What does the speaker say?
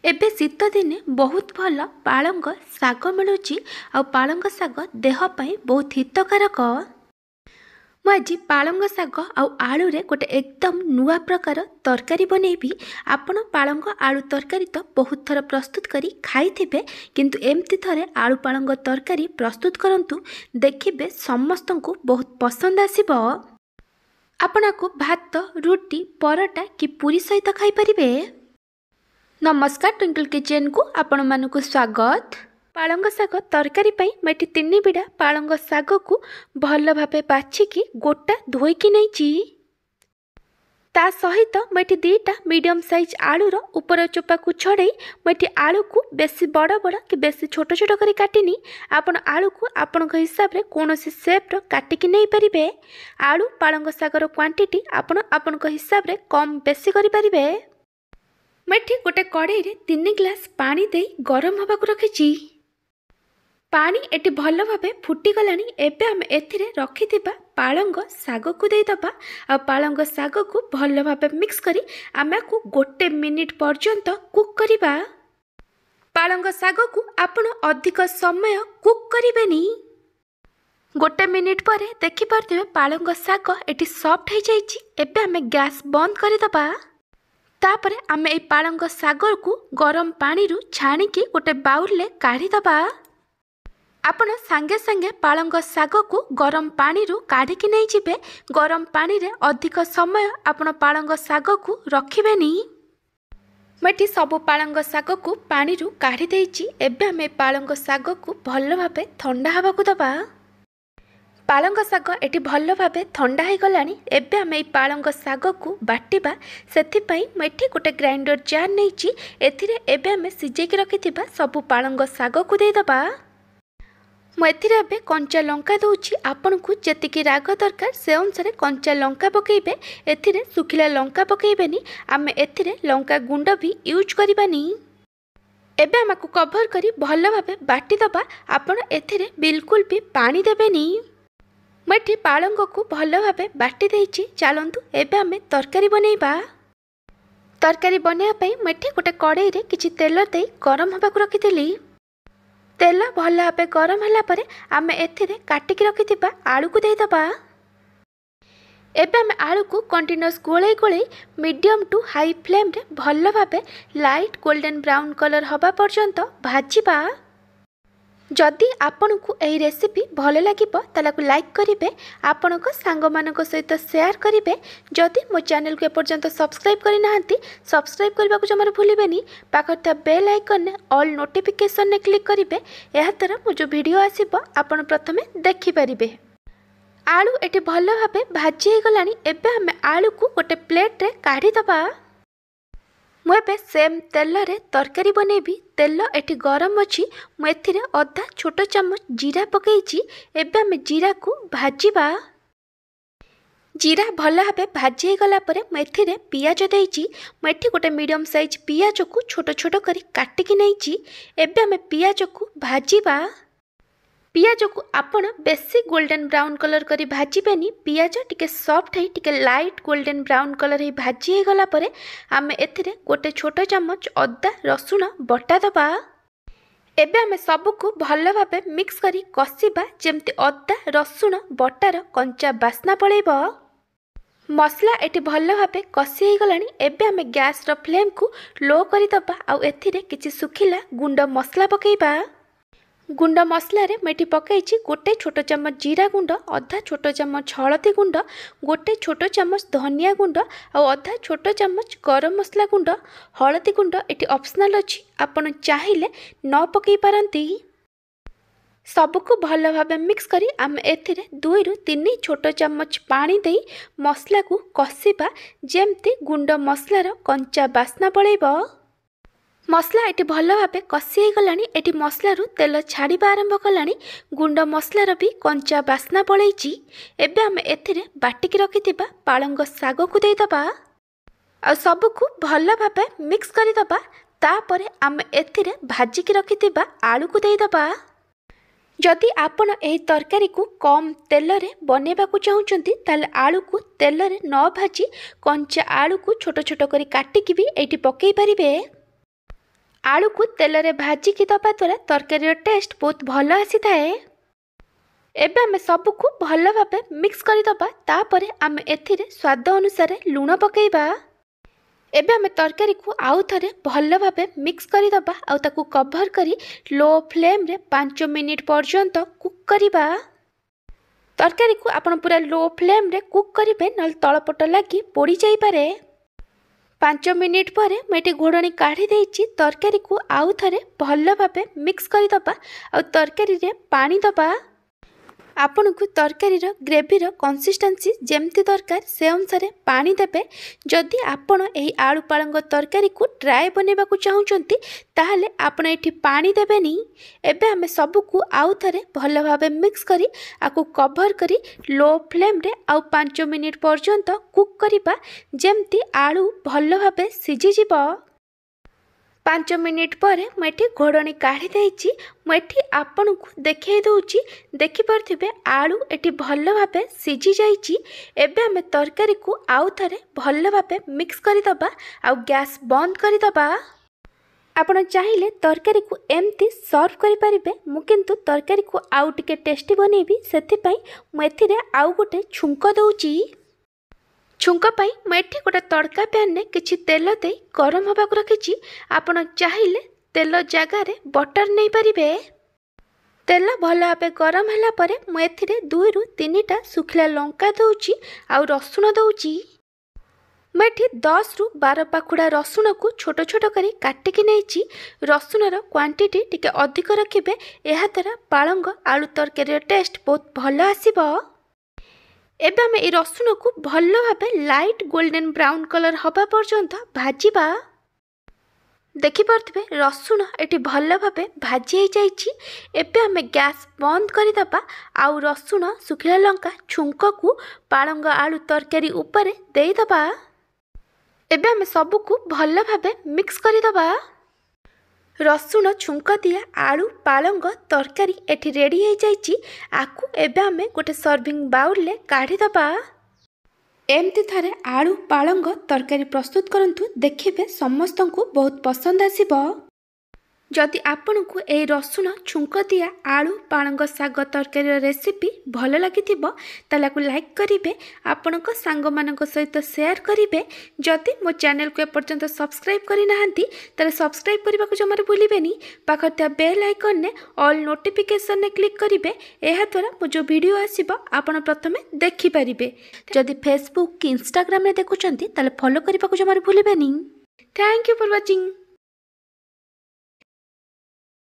एबे शीत दिने बहुत भल पालंग शाग मिलूची आ पालंग शाग देह पाई बहुत हितकारक। मुझे पालंग शाग आलू रे गोटे एकदम नुआ प्रकार तरकारी बनैबी। आपण पालंग आलू तरकारी तो बहुत थर प्रस्तुत करी खाइथिबे, किंतु एमती थरे आलू पालंग तरकारी प्रस्तुत करंतु, देखिबे समस्त को बहुत पसंद आसीबो। आपनाको भात, रुटी, परोटा कि पूरी सहित खाई परिबे। नमस्कार, ट्विंकल किचन को आपण मानकु स्वागत। पालंग शाग तरकारी पाई मैं 3 बिड़ा पालंग शाग को भल भावे बाछिकी गोटा धोईकी नैची। ता सहित मैं 2टा मीडियम साइज आलूर ऊपर चोपा को छड़ाई मैं आलू को बेसी बड़ बड़ कि बेसी छोट छोट करी काटिनी। आपण आलू को आपण हिसाब रे कोनोसी शेप रो काटिकी नै परिबे। आलू पालंग शागर क्वांटिटी आपण आपण हिसाब रे कम बेसी करि परिबे। मैं गोटे कड़ाई रे 3 ग्लास पानी दे गरम हवा को रखी। पानी एटी भल भावे फुटी गलानी। एबे हम एथिरे रखिथिबा पालंग शाग को दे दबा आ पालंग शाग को भल भावे मिक्स करी आमे को 1 मिनिट पर्यंत कुक करिबा। पालंग शाग को आपण अधिक समय कुक करिबेनी। 1 मिनिट पर देखि पारथिबे पालंग शाग एटी सॉफ्ट हो जाइछि। एबे हमें गैस बंद करि दबा। तापरे आमे ए पालंग शागर को गरम पानी रु छाणी की गोटे बाउल ले काढ़ी दबा। आपण संगे संगे पालंग शाग को गरम पानी रु काढ़ी की नहीं जिबे। गरम पानी रे अधिक समय आपण पालंग शाग को रखिबेनी। मैं सब पालंग शाग को पानी रु काढ़ी देइछि। एबे हमें पालंग शाग को भल भावे ठंडा हवा को दबा। पालंग शाग एटी भल भावे ठंडा हो गलानी। एबे हम ए पालंग शाग को बाटिबा। सेथिपाई मैं गोटे ग्राइंडर जार नैची। एथिरे एबे हम सिजेकी रखिथिबा सब पालंग शाग को दे दबा। मु एथिरे एबे कंचा लंका दउची। आपन को जेतिकी राग दरकार से अनुसार कंचा लंका पकेइबे। एथिरे सुखिला लंका पकेइबेनी। आमे एथिरे लंका गुंड भी यूज करबानी। एबे हमको कवर करी भल भावे बाटी दबा। आपण एथिरे बिल्कुल भी पानी देबेनी। मैं पालंग को भल भावे बाटी देइछि। चलंतु एबे हमें तरकारी बनैबा। तरकारी बनैया पई मैं गोटे कड़ाई रे किछि तेल दे गरम हवा को रखिथिली। तेल भल भावे गरम होला परे आमे एथिरे काटिकी रखिथिबा आलू को दे दबा। एबे हम आलू को कंटिन्यूअस गोलाई गोलाई मीडियम टू हाई फ्लेम रे भल भावे लाइट गोल्डन ब्राउन कलर हवा पर्यंत भाजिबा। जदि आपन को एही रेसिपी भल लागिबो ताला को लाइक करिवे, आपन को सांग मानक सहित शेयर करिवे। जदि मो चैनल को एपर्यंत सब्सक्राइब करि नाहंती सब्सक्राइब करबा को जमार भूलिबेनी। पाखर बेल आइकन ने ऑल नोटिफिकेशन ने क्लिक करिवे। एहा तरह मो जो वीडियो आसीबो आपन प्रथमे देखि परिबे। आलू एटी भल भावे भाजी हे गलानी। एबे हम आलू को गोटे प्लेट रे काढ़ी दबा। मुझे सेम तेल रे तरकारी बनैबी। तेल एटी गरम अच्छी। मुझे अधा छोट चम्मच जीरा पकईची। एबे हम जीरा को भाजिबा। जीरा भल भावे भाजी गला परे मुझे पियाज देइची। मुझे गोटे मीडियम साइज पियाज को छोट छोट करी काटिकी नैची। एबे हम पियाज को भाजिबा। पियाज को आपण बेसी गोल्डन ब्राउन कलर करी भाजिबेनी। पियाज टिके सॉफ्ट है टिके लाइट गोल्डन ब्राउन कलर ही भाजी हे गला परे आमे एथिरे गोटे छोट चम्मच अदा रसुण बटा दबा। एबे आमे सब को भल भावे मिक्स करी कसिबा जेमती अदा रसुण बटार कंचा बास्ना पळेबो। मसला एटी भल भावे कसी हे गलानी। एबे आमे गैस रो फ्लेम को लो करी दबा। आ एथिरे किछि सुखिला गुंड मसला पकेइबा। गुंड मसला रे मैं पकईची गोटे छोट चम्मच जीरा गुंड, अधा छोट चम्मच हलदी गुंड, गोटे छोट चम्मच धनिया गुंड और अधा छोट चम्मच गरम मसला गुंड। हलदी गुंड एटी ऑप्शनल अछि, आपण चाहिले न पकई पारंती। सबको भल भावे मिक्स करी आम एथिरे 2 रु 3 छोट चम्मच पानी दे मसला को कसिबा जेमती गुंड मसलार कंचा बास्ना पळेबो। मसला एटी भल भावे कसी गलानी। एटी मसला रु तेल छाड़िबा आरंभ कलानी। गुंड मसलार भी कंचा बास्ना पळेइची। एबे हम एथिरे बाटिकी रखिथिबा पालंग शाग को दे दबा। आ सब को भल भावे मिक्स करि दबा। तापरे हम एथिरे भाजिकी रखिथिबा आलू को दे दबा। जदि आपण एही तरकारी को कम तेल रे बनेबा को चाहुचंती ताले आलू को तेल रे न भाजी कंचा आलू को छोट छोट करी काटिकी भी एटी पकेई परिबे। आलू को तेल रे भाजिकी दबा द्वारा तरकारी टेस्ट बहुत भल आसी थाए। एबे आमे सबको भल भाबे मिक्स करदबा। तापर आमे एथिरे स्वाद अनुसार लूण पकेइबा। एबे आमे तरकारी को आउ थरे भल भाबे मिक्स करदबा आउ ताकू कवर करी लो फ्लेम रे 5 मिनिट पर्यंत कुक करिबा। तरकारी को आपण पूरा लो फ्लेम रे कुक करिबे नल तळपट लागी पोड़ी जाई पारे। 5 मिनिट पर मैं घोड़नी काढ़ी देइछि। तरकारी को आउ थरे भल भाबे मिक्स करदबा आउ तरकारी रे पानी दबा। आपन को तरकारी ग्रेवीर कंसिस्टेंसी जेमती दरकार से अनुसार पानी देबे। जदि आपन एही आलू पालंग तरकारी को ड्राई बनेबा को चाहुचंती ताहले आपन एठी पानी देबेनी। एबे आमे सब को आउ थरे भल भाबे मिक्स करी आकु कवर करी लो फ्लेम रे आउ 5 मिनिट पर्यंत कुक करिबा जेमती आलू भल भाबे सिझी जिवो। 5 मिनिट पर मुझे घोड़नी काढ़ी देइछि। मुझे आपन को देखै दउछि। देखि परथिबे आलू एटी भल भाबे सिझी जाइछि। एबे आमे तरकारी को आउ थरे भल भाबे मिक्स करदबा आउ गैस बंद करदबा। आपण चाहिले तरकारी को एमती सर्व करि परिबे। मु किंतु तरकारी को आउ टिके टेस्टी बनेबी सेथि पई मु एथिरे आउ गोटे छुंक दउछि। छुंक पाई मुझे गोटे तड़का पैन में किछि तेल दे गरम होगा रखी। आपण चाहिले तेल जगार बटर नहीं पारिबे। तेल भल भाव गरम है पर मुझे 2 ରୁ 3टा सुखिला लंका दउछि आउ रसुण दउछि। मुझे 10 ରୁ 12 पाखुड़ा रसुण को छोट छोट करी काटिकी नहीं। रसुणर क्वांटिटी टिके अधिक रखिबे। एहा द्वारा पालंग आलू तरकारी टेस्ट बहुत भल आसीबो। एबे आमे ए रसुण को भल भाबे लाइट गोल्डन ब्राउन कलर हबा पर्यंत भाजिबा। देखि परथिबे रसुण एटी भल भाबे भाजी हो जाइछि। एबे आमे गैस बंद करदबा आउ रसुण सुखिला लंका छुंक को पालंग आलू तरकारी ऊपर देइदबा। एबे आमे सब को भल भाबे मिक्स करदबा। रसुण छुंक दिया आलू पालंग तरकारी एठी रेडी हो जाइछि। आकु एबे आमे गोटे सर्विंग बाउल ले काढ़ी दबा। एमती थारे आलू पालंग तरकारी प्रस्तुत करंतु। देखिबे समस्त को बहुत पसंद आसीबो। जदि आपन को ए रसुण छुंक दिया आलू पालंग साग तरकारी रेसिपी भल लागिथिबो ताला को लाइक करिवे। आपनक सांग मानक सहित शेयर करिवे। जदि मो चैनल को एपर्यंत सब्सक्राइब करि नाहंती ताले सब्सक्राइब करबा को जमार भूलिबेनी। पाखर बेल आइकन ने ऑल नोटिफिकेशन ने क्लिक करिवे। एहा द्वारा मो जो वीडियो आसीबो आपण प्रथमे देखि परिबे। जदि फेसबुक कि इंस्टाग्राम रे देखुचंती ताले फॉलो करबा को जमार भूलिबेनी। Thank you for watching.